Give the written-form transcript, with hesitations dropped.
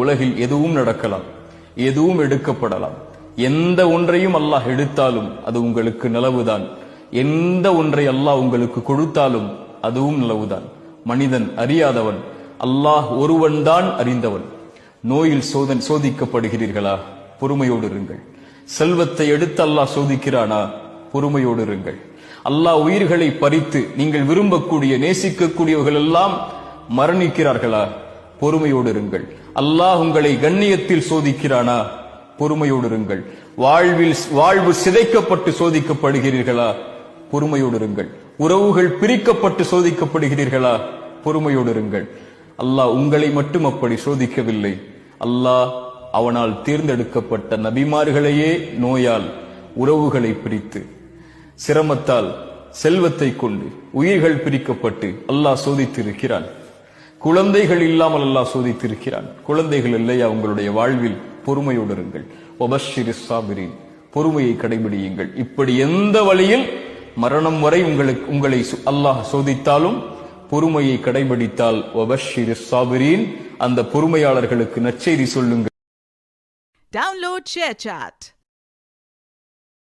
உலகில் எதுவும் நடக்கலாம், எதுவும் எடுக்கப்படலாம். எந்த ஒன்றையும் அல்லாஹ் எடுத்தாலும் அது உங்களுக்கு நலவுதான். எந்த ஒன்றை அல்லாஹ் உங்களுக்கு கொடுத்தாலும் அதுவும் நலவுதான். மனிதன் அறியாதவன், அல்லாஹ் ஒருவன் தான் அறிந்தவன். நோயில் சோதிக்கப்படுகிறீர்களா? பொறுமையோடு இருங்கள். செல்வத்தை எடுத்து அல்லாஹ் சோதிக்கிறானா? பொறுமையோடு இருங்கள். அல்லாஹ் உயிர்களை பறித்து நீங்கள் விரும்பக்கூடிய நேசிக்கக்கூடியவர்கள் எல்லாம் மரணிக்கிறார்களா? பொறுமையோடு இருங்கள். அல்லாஹ் உங்களை கண்ணியத்தில் சோதிக்கிறானா? பொறுமையோடு இருங்கள். வாழ்வு சிதைக்கப்பட்டு சோதிக்கப்படுகிறீர்களா? பொறுமையோடு இருங்கள். உறவுகள் பிரிக்கப்பட்டு சோதிக்கப்படுகிறீர்களா? பொறுமையோடு இருங்கள். அல்லாஹ் உங்களை மட்டும் அப்படி சோதிக்கவில்லை. அல்லாஹ் அவனால் தேர்ந்தெடுக்கப்பட்ட நபிமார்களையே நோயால், உறவுகளை பிரித்து, சிரமத்தால், செல்வத்தை கொண்டு உயிர்கள் பிரிக்கப்பட்டு அல்லாஹ் சோதித்திருக்கிறான். குழந்தைகள் இல்லாமல் அல்லாஹ் சோதித்திருக்கிறான். குழந்தைகள் இல்லையா உங்களுடைய வாழ்வில்? பொறுமையோடு இருங்கள். வபஷ்ஷிரிஸ் சாபிரீன், பொறுமையை கடைபிடியுங்கள். இப்படி எந்த வழியில் மரணம் வரை உங்களை அல்லாஹ் சோதித்தாலும் பொறுமையை கடைபிடித்தால் வபஷ்ஷிரிஸ் சாபிரீன், அந்த பொறுமையாளர்களுக்கு நற்செய்தி சொல்லுங்கள். Download ShareChat.